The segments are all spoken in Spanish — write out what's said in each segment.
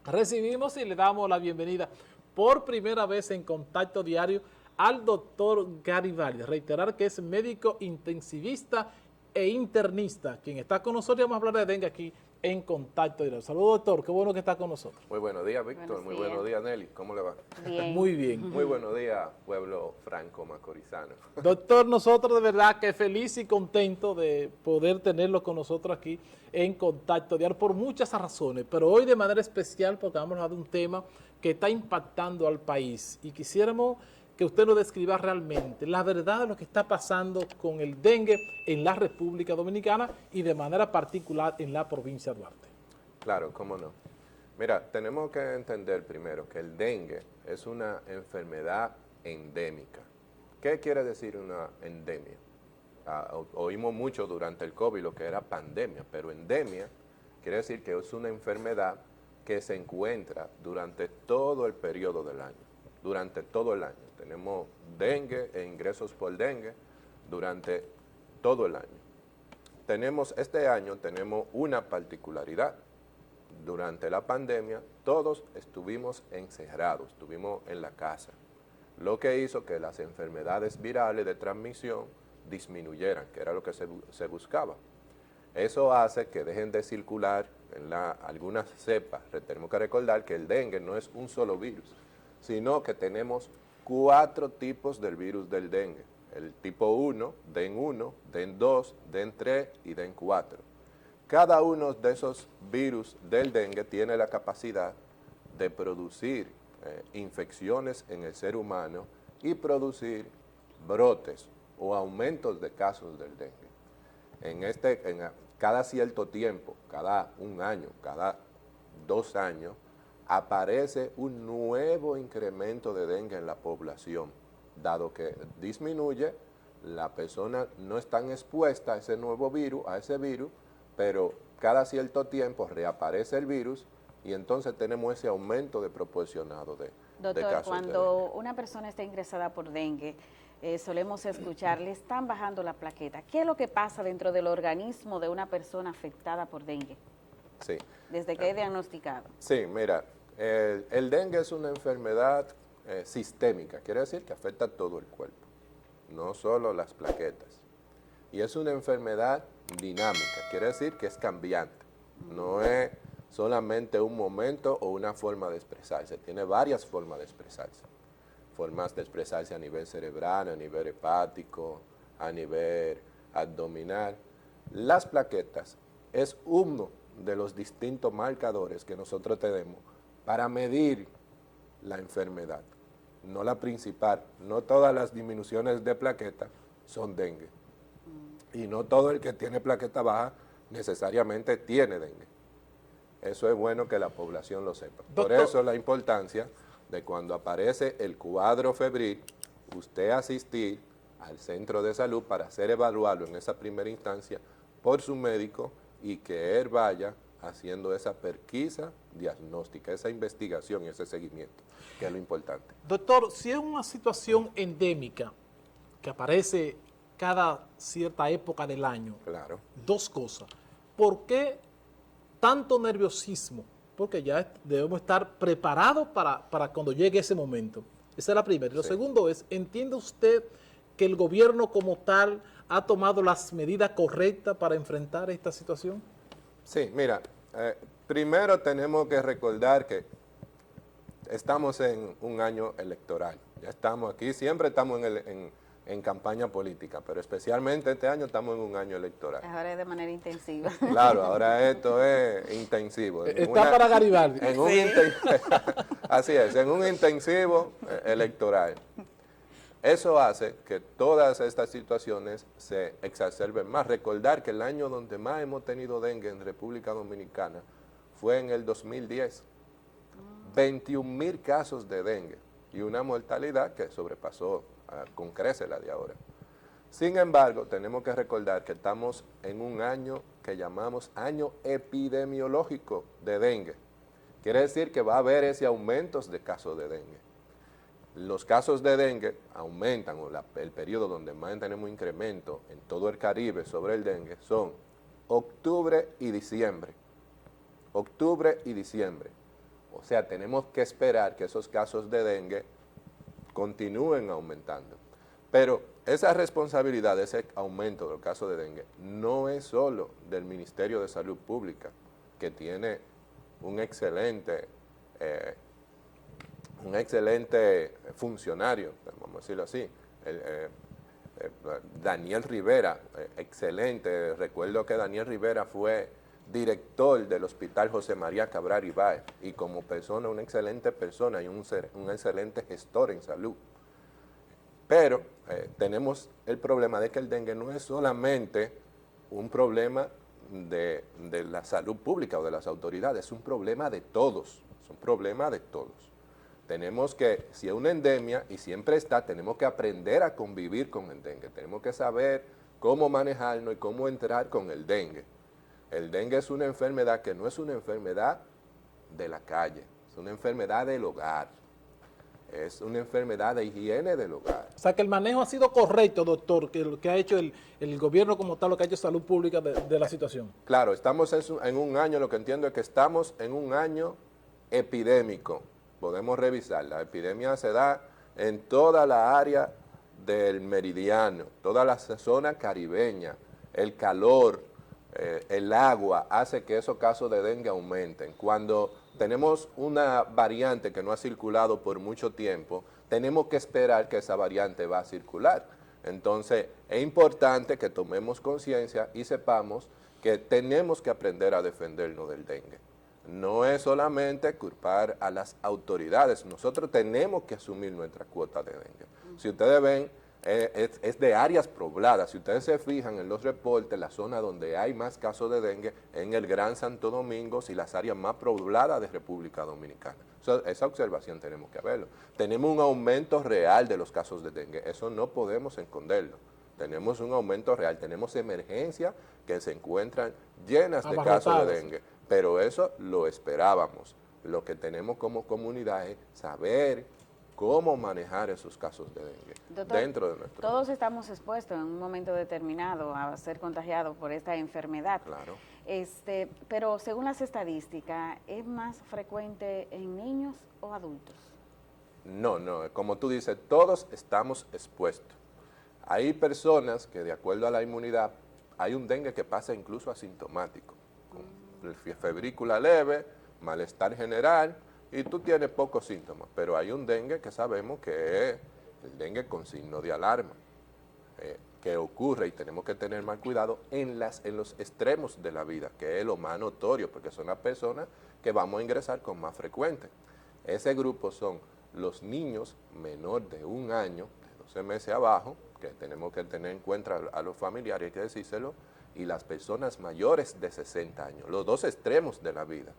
Recibimos y le damos la bienvenida por primera vez en Contacto Diario al doctor Garibaldi. Reiterar que es médico intensivista e internista, quien está con nosotros, y vamos a hablar de dengue aquí en Contacto Diario. Saludos, doctor, qué bueno que está con nosotros. Muy buenos días, Víctor. Muy buenos días, Nelly. ¿Cómo le va? Bien. Muy bien. Muy buenos días, pueblo franco-macorizano. Doctor, nosotros de verdad que feliz y contento de poder tenerlo con nosotros aquí en Contacto Diario por muchas razones, pero hoy de manera especial porque vamos a hablar de un tema que está impactando al país y quisiéramos que usted nos describa realmente la verdad de lo que está pasando con el dengue en la República Dominicana y de manera particular en la provincia de Duarte. Claro, cómo no. Mira, tenemos que entender primero que el dengue es una enfermedad endémica. ¿Qué quiere decir una endemia? Oímos mucho durante el COVID lo que era pandemia, pero endemia quiere decir que es una enfermedad que se encuentra durante todo el periodo del año, durante todo el año. Tenemos dengue e ingresos por dengue durante todo el año. Este año tenemos una particularidad. Durante la pandemia todos estuvimos encerrados, estuvimos en la casa, lo que hizo que las enfermedades virales de transmisión disminuyeran, que era lo que se buscaba. Eso hace que dejen de circular algunas cepas. Tenemos que recordar que el dengue no es un solo virus, sino que tenemos 4 tipos del virus del dengue. El tipo 1, DEN 1, DEN 2, DEN 3 y DEN 4. Cada uno de esos virus del dengue tiene la capacidad de producir infecciones en el ser humano y producir brotes o aumentos de casos del dengue. Cada cierto tiempo, cada un año, cada 2 años, aparece un nuevo incremento de dengue en la población, dado que disminuye, la persona no es tan expuesta a ese nuevo virus, pero cada cierto tiempo reaparece el virus y entonces tenemos ese aumento de proporcionado de Doctor, casos cuando de dengue. una persona está ingresada por dengue, solemos escuchar, le están bajando la plaqueta. ¿Qué es lo que pasa dentro del organismo de una persona afectada por dengue? Sí. Desde que es diagnosticado. Sí, mira, el dengue es una enfermedad sistémica, quiere decir que afecta a todo el cuerpo, no solo las plaquetas. Y es una enfermedad dinámica, quiere decir que es cambiante, no es solamente un momento o una forma de expresarse, tiene varias formas de expresarse. Formas de expresarse a nivel cerebral, a nivel hepático, a nivel abdominal. Las plaquetas es uno de los distintos marcadores que nosotros tenemos para medir la enfermedad, no la principal. No todas las disminuciones de plaquetas son dengue. Y no todo el que tiene plaqueta baja necesariamente tiene dengue. Eso es bueno que la población lo sepa. Por eso la importancia de cuando aparece el cuadro febril, usted asistir al centro de salud para ser evaluado en esa primera instancia por su médico y que él vaya haciendo esa pesquisa diagnóstica, esa investigación y ese seguimiento, que es lo importante. Doctor, si es una situación endémica que aparece cada cierta época del año, Claro. 2 cosas. ¿Por qué tanto nerviosismo? Porque ya debemos estar preparados para cuando llegue ese momento. Esa es la primera. Y lo segundo es, ¿entiende usted que el gobierno como tal ha tomado las medidas correctas para enfrentar esta situación? Sí, mira, primero tenemos que recordar que estamos en un año electoral. Ya estamos aquí, siempre estamos en campaña política, pero especialmente este año estamos en un año electoral. Ahora es de manera intensiva. Claro, ahora esto es intensivo. Está para Garibaldi. Así es, en un intensivo electoral. Eso hace que todas estas situaciones se exacerben más. Recordar que el año donde más hemos tenido dengue en República Dominicana fue en el 2010. 21,000 casos de dengue y una mortalidad que sobrepasó con creces la de ahora. Sin embargo, tenemos que recordar que estamos en un año que llamamos año epidemiológico de dengue. Quiere decir que va a haber ese aumento de casos de dengue. Los casos de dengue aumentan, o el periodo donde más tenemos incremento en todo el Caribe sobre el dengue son octubre y diciembre. Octubre y diciembre. O sea, tenemos que esperar que esos casos de dengue continúen aumentando. Pero esa responsabilidad, ese aumento del caso de dengue, no es solo del Ministerio de Salud Pública, que tiene un excelente funcionario, vamos a decirlo así, Daniel Rivera, excelente. Recuerdo que Daniel Rivera fue director del Hospital José María Cabral Ibáez y como persona, una excelente persona y un excelente gestor en salud. Pero tenemos el problema de que el dengue no es solamente un problema de la salud pública o de las autoridades, es un problema de todos, es un problema de todos. Tenemos que, si es una endemia y siempre está, tenemos que aprender a convivir con el dengue, tenemos que saber cómo manejarnos y cómo entrar con el dengue. El dengue es una enfermedad que no es una enfermedad de la calle, es una enfermedad del hogar, es una enfermedad de higiene del hogar. O sea, que el manejo ha sido correcto, doctor, que lo que ha hecho el gobierno como tal, lo que ha hecho Salud Pública de la situación. Claro, estamos en un año, lo que entiendo es que estamos en un año epidémico. Podemos revisar, la epidemia se da en toda la área del meridiano, toda la zona caribeña, el calor, el agua hace que esos casos de dengue aumenten. Cuando tenemos una variante que no ha circulado por mucho tiempo, tenemos que esperar que esa variante va a circular. Entonces, es importante que tomemos conciencia y sepamos que tenemos que aprender a defendernos del dengue. No es solamente culpar a las autoridades, nosotros tenemos que asumir nuestra cuota de dengue. Si ustedes ven, es de áreas pobladas. Si ustedes se fijan en los reportes, la zona donde hay más casos de dengue, en el Gran Santo Domingo y las áreas más pobladas de República Dominicana. Esa observación tenemos que verlo. Tenemos un aumento real de los casos de dengue, eso no podemos esconderlo. Tenemos un aumento real, tenemos emergencias que se encuentran llenas de casos de dengue, pero eso lo esperábamos. Lo que tenemos como comunidad es saber cómo manejar esos casos de dengue. Doctor, dentro de nuestro todos estamos expuestos en un momento determinado a ser contagiados por esta enfermedad. Claro. Pero según las estadísticas, ¿es más frecuente en niños o adultos? No, como tú dices, todos estamos expuestos. Hay personas que de acuerdo a la inmunidad, hay un dengue que pasa incluso asintomático, con febrícula leve, malestar general, y tú tienes pocos síntomas, pero hay un dengue que sabemos que es el dengue con signo de alarma, que ocurre y tenemos que tener más cuidado en los extremos de la vida, que es lo más notorio, porque son las personas que vamos a ingresar con más frecuencia. Ese grupo son los niños menor de 1 año, de 12 meses abajo, que tenemos que tener en cuenta a los familiares, hay que decírselo, y las personas mayores de 60 años, los dos extremos de la vida.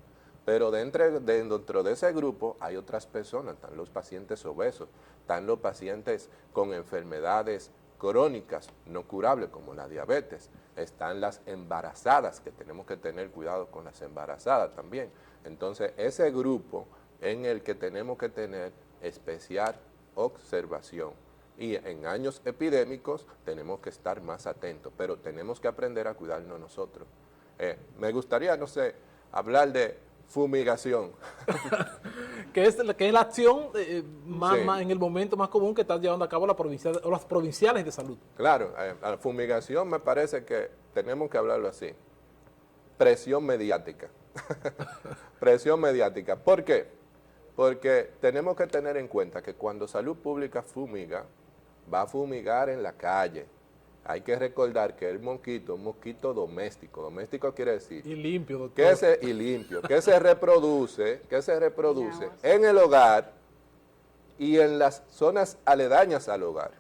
Pero dentro de ese grupo hay otras personas, están los pacientes obesos, están los pacientes con enfermedades crónicas no curables como la diabetes, están las embarazadas, que tenemos que tener cuidado con las embarazadas también. Entonces, ese grupo en el que tenemos que tener especial observación. Y en años epidémicos tenemos que estar más atentos, pero tenemos que aprender a cuidarnos nosotros. Me gustaría, no sé, hablar de fumigación. que es la acción más Sí. en el momento más común que están llevando a cabo las provinciales de salud. Claro, la fumigación me parece que tenemos que hablarlo así. Presión mediática. Presión mediática. ¿Por qué? Porque tenemos que tener en cuenta que cuando Salud Pública fumiga, va a fumigar en la calle. Hay que recordar que el mosquito, un mosquito doméstico. Doméstico quiere decir Y limpio, doctor. que se reproduce en el hogar y en las zonas aledañas al hogar.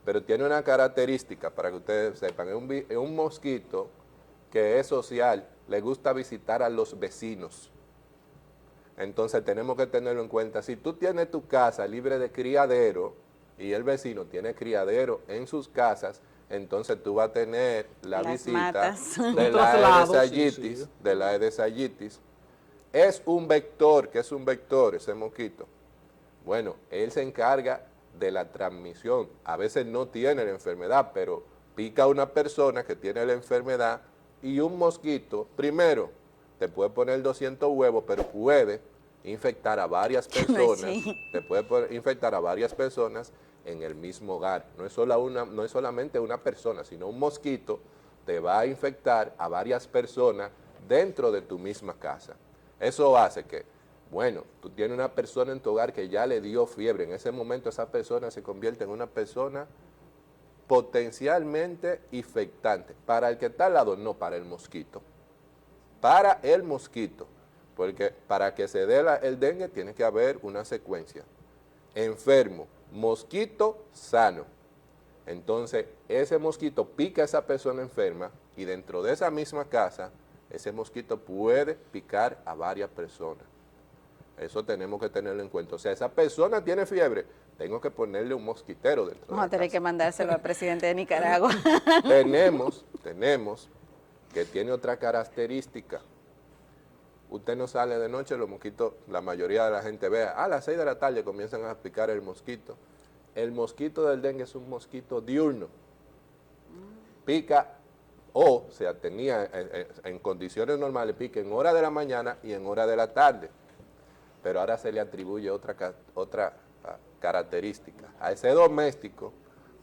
Pero tiene una característica, para que ustedes sepan, es un mosquito que es social, le gusta visitar a los vecinos. Entonces tenemos que tenerlo en cuenta. Si tú tienes tu casa libre de criadero y el vecino tiene criadero en sus casas, entonces tú vas a tener la Las visita matas. de la Traslado, Aedes sí, aegyptis, sí. de la Aedes aegyptis. Es un vector, ¿qué es un vector ese mosquito? Bueno, él se encarga de la transmisión. A veces no tiene la enfermedad, pero pica a una persona que tiene la enfermedad y un mosquito, primero, te puede poner 200 huevos, pero puede infectar a varias personas, Sí. te puede infectar a varias personas en el mismo hogar. No es solamente una persona, sino un mosquito te va a infectar a varias personas dentro de tu misma casa. Eso hace que, bueno, tú tienes una persona en tu hogar que ya le dio fiebre. En ese momento esa persona se convierte en una persona potencialmente infectante. Para el que está al lado, no para el mosquito. Para el mosquito. Porque para que se dé el dengue tiene que haber una secuencia. Enfermo, mosquito, sano. Entonces, ese mosquito pica a esa persona enferma y dentro de esa misma casa, ese mosquito puede picar a varias personas. Eso tenemos que tenerlo en cuenta. O sea, esa persona tiene fiebre, tengo que ponerle un mosquitero dentro Vamos de a tener la que casa. mandárselo al presidente de Nicaragua. Tenemos que tiene otra característica. Usted no sale de noche, los mosquitos, la mayoría de la gente ve, a las 6 de la tarde comienzan a picar el mosquito. El mosquito del dengue es un mosquito diurno. Pica, o sea, tenía en condiciones normales, pica en hora de la mañana y en hora de la tarde. Pero ahora se le atribuye otra característica. A ese doméstico,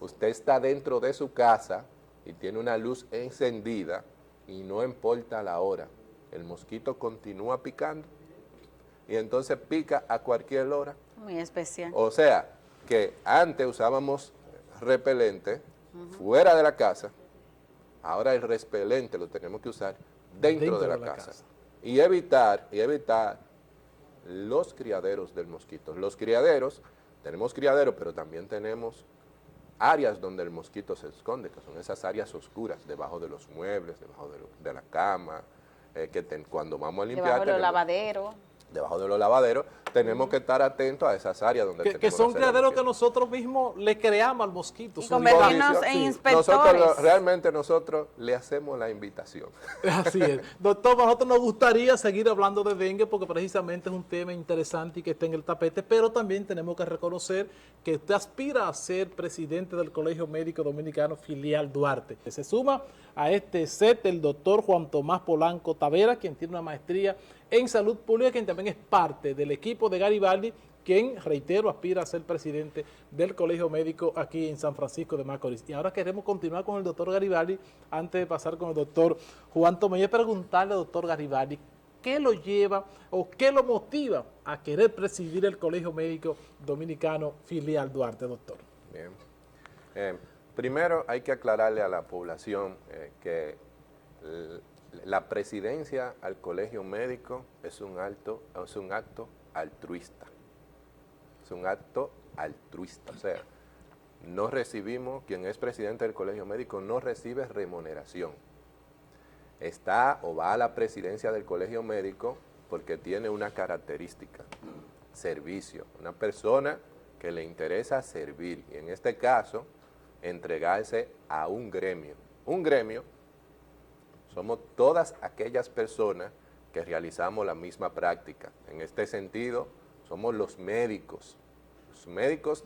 usted está dentro de su casa y tiene una luz encendida y no importa la hora. El mosquito continúa picando y entonces pica a cualquier hora. Muy especial. O sea, que antes usábamos repelente fuera de la casa, ahora el repelente lo tenemos que usar dentro de la casa. Y evitar los criaderos del mosquito. Los criaderos, tenemos criaderos, pero también tenemos áreas donde el mosquito se esconde, que son esas áreas oscuras, debajo de los muebles, debajo de la cama, cuando vamos a limpiar. Debajo de los lavaderos. Debajo de los lavaderos, tenemos que estar atentos a esas áreas donde Que son criaderos que nosotros mismos le creamos al mosquito. Y convertirnos en inspectores. Realmente nosotros le hacemos la invitación. Así es. Doctor, a nosotros nos gustaría seguir hablando de dengue porque precisamente es un tema interesante y que está en el tapete, pero también tenemos que reconocer que usted aspira a ser presidente del Colegio Médico Dominicano Filial Duarte. Se suma a este set el doctor Juan Tomás Polanco Tavera, quien tiene una maestría en salud pública, quien también es parte del equipo de Garibaldi, quien, reitero, aspira a ser presidente del Colegio Médico aquí en San Francisco de Macorís. Y ahora queremos continuar con el doctor Garibaldi, antes de pasar con el doctor Juan Tomás, y preguntarle al doctor Garibaldi, ¿qué lo lleva o qué lo motiva a querer presidir el Colegio Médico Dominicano Filial Duarte, doctor? Bien. Primero hay que aclararle a la población que la presidencia al colegio médico es un acto altruista. Es un acto altruista. O sea, no recibimos, quien es presidente del colegio médico no recibe remuneración. Está o va a la presidencia del colegio médico porque tiene una característica, servicio. Una persona que le interesa servir. Y en este caso, entregarse a un gremio. Un gremio somos todas aquellas personas que realizamos la misma práctica. En este sentido, somos los médicos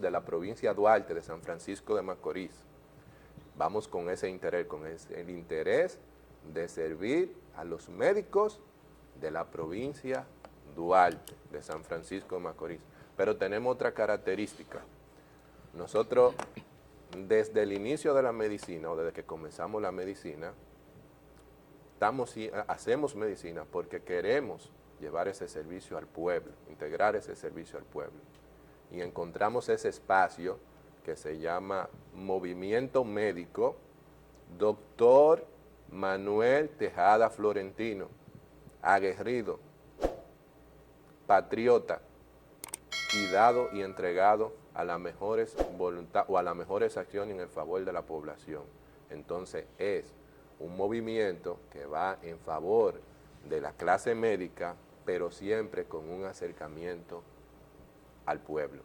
de la provincia Duarte, de San Francisco de Macorís. Vamos con ese interés, el interés de servir a los médicos de la provincia Duarte, de San Francisco de Macorís. Pero tenemos otra característica. Nosotros, desde el inicio de la medicina, o desde que comenzamos la medicina, hacemos medicina porque queremos llevar ese servicio al pueblo, integrar ese servicio al pueblo. Y encontramos ese espacio que se llama Movimiento Médico Doctor Manuel Tejada Florentino, aguerrido, patriota y dado y entregado a las mejores voluntades o a las mejores acciones en el favor de la población. Entonces es un movimiento que va en favor de la clase médica, pero siempre con un acercamiento al pueblo,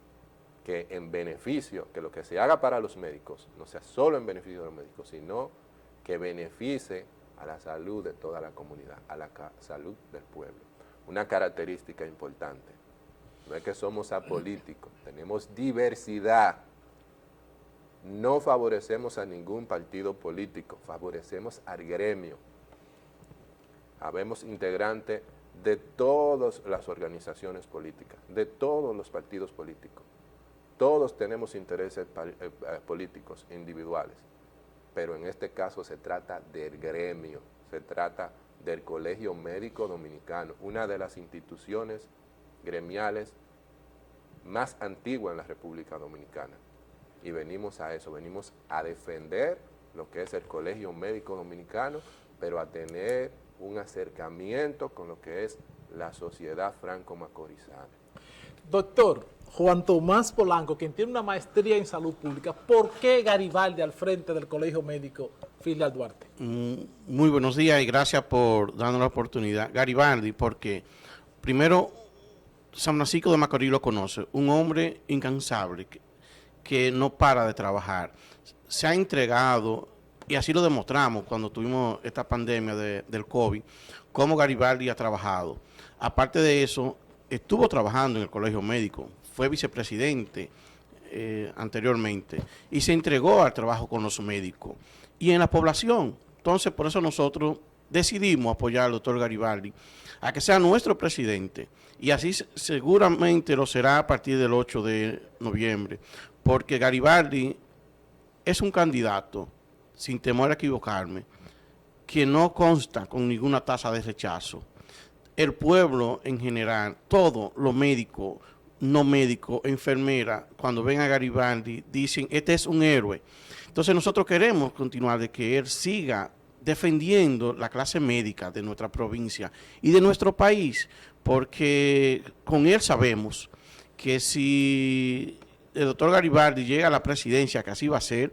que en beneficio, que lo que se haga para los médicos no sea solo en beneficio de los médicos, sino que beneficie a la salud de toda la comunidad, a la salud del pueblo. Una característica importante, no es que somos apolíticos, tenemos diversidad. No favorecemos a ningún partido político, favorecemos al gremio. Habemos integrantes de todas las organizaciones políticas, de todos los partidos políticos. Todos tenemos intereses políticos individuales, pero en este caso se trata del gremio, se trata del Colegio Médico Dominicano, una de las instituciones gremiales más antiguas en la República Dominicana. Y venimos a eso, venimos a defender lo que es el Colegio Médico Dominicano, pero a tener un acercamiento con lo que es la sociedad franco-macorizana. Doctor Juan Tomás Polanco, quien tiene una maestría en salud pública, ¿por qué Garibaldi al frente del Colegio Médico Filial Duarte? Muy buenos días y gracias por darnos la oportunidad. Garibaldi, porque primero San Francisco de Macorís lo conoce, un hombre incansable que no para de trabajar. Se ha entregado, y así lo demostramos cuando tuvimos esta pandemia del COVID, cómo Garibaldi ha trabajado. Aparte de eso, estuvo trabajando en el Colegio Médico, fue vicepresidente anteriormente, y se entregó al trabajo con los médicos y en la población. Entonces, por eso nosotros decidimos apoyar al doctor Garibaldi a que sea nuestro presidente, y así seguramente lo será a partir del 8 de noviembre, porque Garibaldi es un candidato, sin temor a equivocarme, que no consta con ninguna tasa de rechazo. El pueblo en general, todos los médicos, no médicos, enfermeras, cuando ven a Garibaldi, dicen, este es un héroe. Entonces nosotros queremos continuar de que él siga defendiendo la clase médica de nuestra provincia y de nuestro país, porque con él sabemos que si el doctor Garibaldi llega a la presidencia, que así va a ser,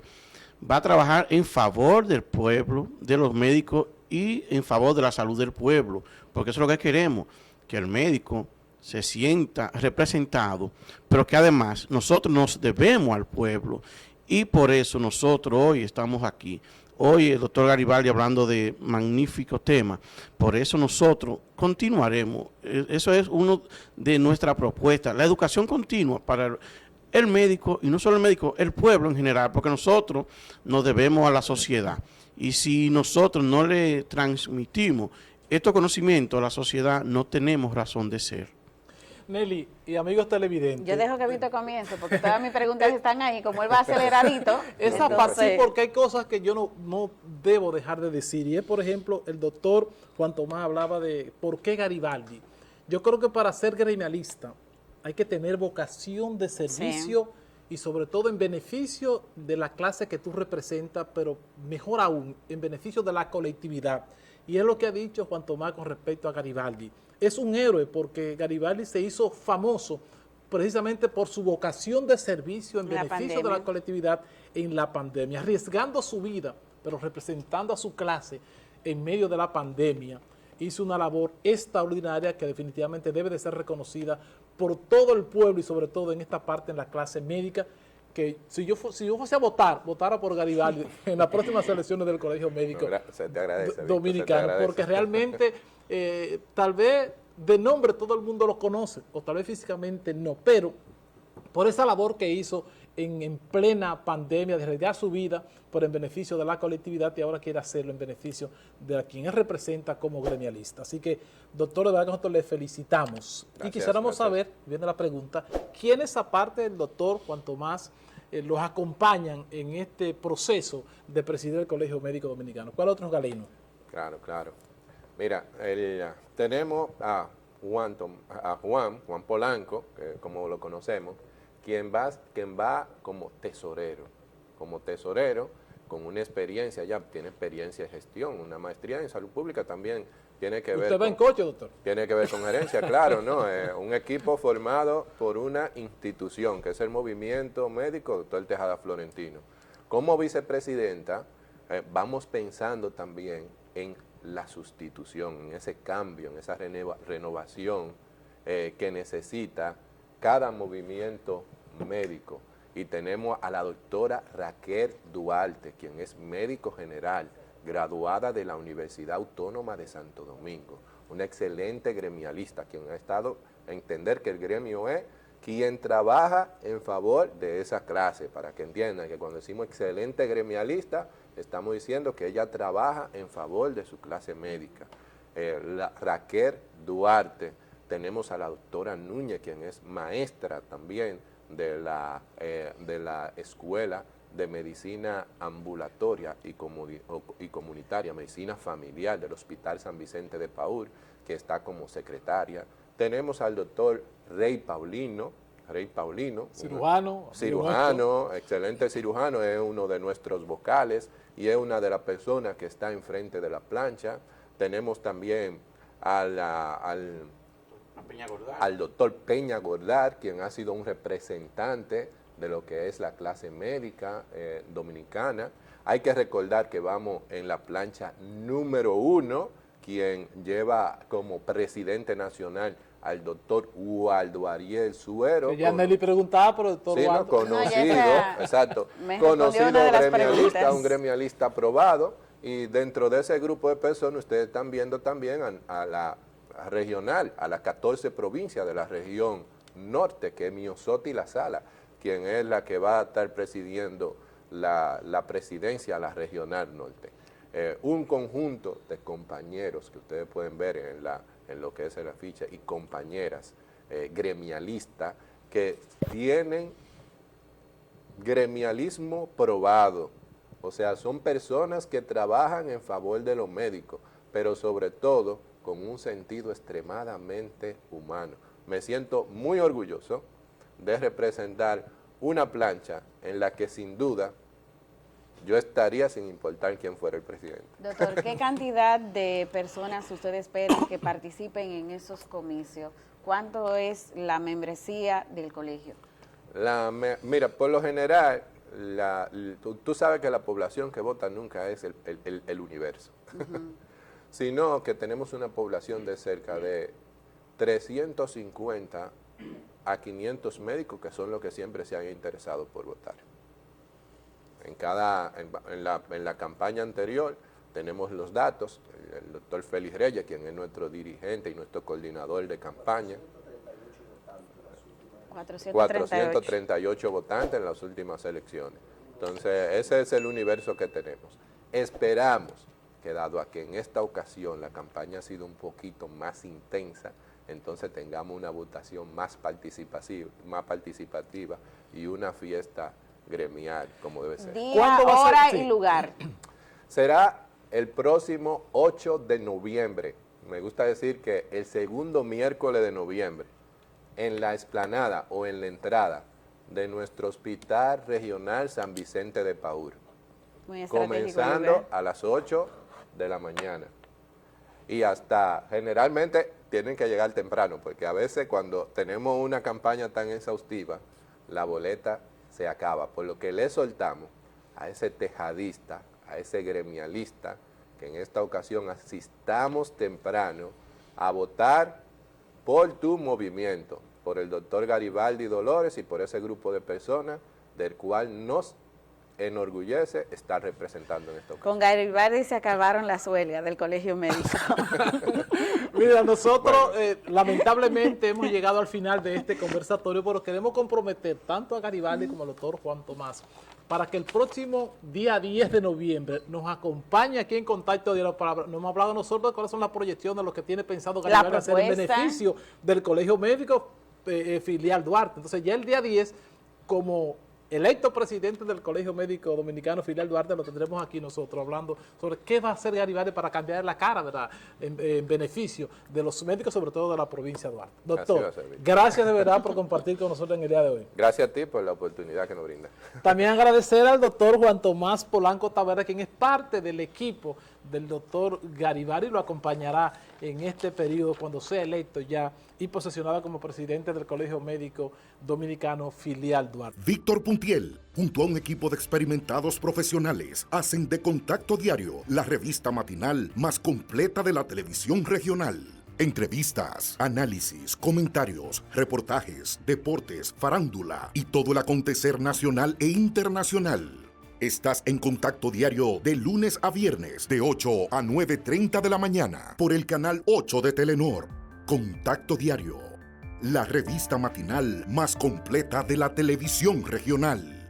va a trabajar en favor del pueblo, de los médicos y en favor de la salud del pueblo, porque eso es lo que queremos, que el médico se sienta representado, pero que además nosotros nos debemos al pueblo, y por eso nosotros hoy estamos aquí. Hoy el doctor Garibaldi hablando de magníficos temas, por eso nosotros continuaremos, eso es uno de nuestras propuestas, la educación continua para el médico, y no solo el médico, el pueblo en general, porque nosotros nos debemos a la sociedad, y si nosotros no le transmitimos estos conocimientos a la sociedad, no tenemos razón de ser. Nelly y amigos televidentes. Yo dejo que Víctor comience, porque todas mis preguntas están ahí, como él va aceleradito. Esa parte, porque hay cosas que yo no debo dejar de decir, y es, por ejemplo, el doctor Juan Tomás hablaba de por qué Garibaldi. Yo creo que para ser gremialista hay que tener vocación de servicio, sí, y sobre todo en beneficio de la clase que tú representas, pero mejor aún, en beneficio de la colectividad. Y es lo que ha dicho Juan Tomás con respecto a Garibaldi. Es un héroe porque Garibaldi se hizo famoso precisamente por su vocación de servicio en beneficio de la colectividad en la pandemia, arriesgando su vida, pero representando a su clase en medio de la pandemia. Hizo una labor extraordinaria que definitivamente debe de ser reconocida por todo el pueblo y sobre todo en esta parte en la clase médica, que si yo fuese a votara por Garibaldi en las próximas elecciones del Colegio Médico Dominicano, porque realmente tal vez de nombre todo el mundo lo conoce, o tal vez físicamente no, pero por esa labor que hizo en plena pandemia, de arriesgar su vida por en beneficio de la colectividad, y ahora quiere hacerlo en beneficio de a quien él representa como gremialista. Así que, doctor, de verdad que nosotros le felicitamos. Gracias, y quisiéramos saber, viendo la pregunta, ¿quiénes aparte del doctor Juan Tomás los acompañan en este proceso de presidir el Colegio Médico Dominicano? ¿Cuál otros galenos? Claro. Mira, tenemos a Juan Polanco, que como lo conocemos, quien va como tesorero, con una experiencia, ya tiene experiencia de gestión, una maestría en salud pública también tiene que ver. ¿Usted va en coche, doctor? Tiene que ver con gerencia, claro, ¿no? Un equipo formado por una institución, que es el Movimiento Médico Doctor Tejada Florentino. Como vicepresidenta, vamos pensando también en la sustitución, en ese cambio, en esa renovación que necesita cada movimiento médico. Y tenemos a la doctora Raquel Duarte, quien es médico general, graduada de la Universidad Autónoma de Santo Domingo, una excelente gremialista, quien ha estado a entender que el gremio es quien trabaja en favor de esa clase, para que entiendan que cuando decimos excelente gremialista, estamos diciendo que ella trabaja en favor de su clase médica. Raquel Duarte, tenemos a la doctora Núñez, quien es maestra también de la Escuela de Medicina Ambulatoria y Comunitaria, Medicina Familiar del Hospital San Vicente de Paúl, que está como secretaria. Tenemos al doctor Rey Paulino, cirujano, excelente cirujano, es uno de nuestros vocales y es una de las personas que está enfrente de la plancha. Tenemos también al doctor Peña Gordar, quien ha sido un representante de lo que es la clase médica dominicana. Hay que recordar que vamos en la plancha número 1, quien lleva como presidente nacional al doctor Waldo Ariel Suero. Que ya Nelly preguntaba por el doctor sí, Waldo. Exacto, conocido gremialista, un gremialista aprobado, y dentro de ese grupo de personas ustedes están viendo también a la regional, a las 14 provincias de la región norte, que es Miosotti La Sala, quien es la que va a estar presidiendo la presidencia a la regional norte. Un conjunto de compañeros que ustedes pueden ver en lo que es la ficha y compañeras gremialistas que tienen gremialismo probado, o sea, son personas que trabajan en favor de los médicos, pero sobre todo con un sentido extremadamente humano. Me siento muy orgulloso de representar una plancha en la que sin duda yo estaría sin importar quién fuera el presidente. Doctor, ¿qué cantidad de personas ustedes esperan que participen en esos comicios? ¿Cuánto es la membresía del colegio? Mira, por lo general, tú sabes que la población que vota nunca es el universo, sino que tenemos una población de cerca de 350 a 500 médicos que son los que siempre se han interesado por votar. En la campaña anterior tenemos los datos, el doctor Félix Reyes, quien es nuestro dirigente y nuestro coordinador de campaña, 438 votantes en las últimas elecciones. Entonces, ese es el universo que tenemos. Esperamos que, dado a que en esta ocasión la campaña ha sido un poquito más intensa, entonces tengamos una votación más participativa y una fiesta gremial, como debe ser. Día, hora y lugar. Será el próximo 8 de noviembre. Me gusta decir que el segundo miércoles de noviembre, en la explanada o en la entrada de nuestro Hospital Regional San Vicente de Paúl. Comenzando a las 8 de la mañana. Y hasta, generalmente, tienen que llegar temprano, porque a veces cuando tenemos una campaña tan exhaustiva, la boleta se acaba, por lo que le soltamos a ese tejadista, a ese gremialista, que en esta ocasión asistamos temprano a votar por tu movimiento, por el doctor Garibaldi Dolores y por ese grupo de personas del cual nos enorgullece estar representando en esta ocasión. Con Garibaldi se acabaron las huelgas del colegio médico. Mira, nosotros lamentablemente hemos llegado al final de este conversatorio, pero queremos comprometer tanto a Garibaldi como al doctor Juan Tomás para que el próximo día 10 de noviembre nos acompañe aquí en Contacto Diario. Nos hemos hablado nosotros de cuáles son las proyecciones de lo que tiene pensado Garibaldi hacer en beneficio del Colegio Médico Filial Duarte. Entonces ya el día 10, como electo presidente del Colegio Médico Dominicano Filial Duarte, lo tendremos aquí nosotros hablando sobre qué va a hacer Garibaldi para cambiar la cara, ¿verdad?, en beneficio de los médicos, sobre todo de la provincia de Duarte. Doctor, gracias de verdad por compartir con nosotros en el día de hoy. Gracias a ti por la oportunidad que nos brinda. También agradecer al doctor Juan Tomás Polanco Tavera, quien es parte del equipo del doctor Garibaldi, lo acompañará en este periodo cuando sea electo ya y posesionado como presidente del Colegio Médico Dominicano Filial Duarte. Víctor Puntiel, junto a un equipo de experimentados profesionales, hacen de Contacto Diario la revista matinal más completa de la televisión regional. Entrevistas, análisis, comentarios, reportajes, deportes, farándula y todo el acontecer nacional e internacional. Estás en Contacto Diario de lunes a viernes de 8 a 9:30 de la mañana por el canal 8 de Telenor. Contacto Diario, la revista matinal más completa de la televisión regional.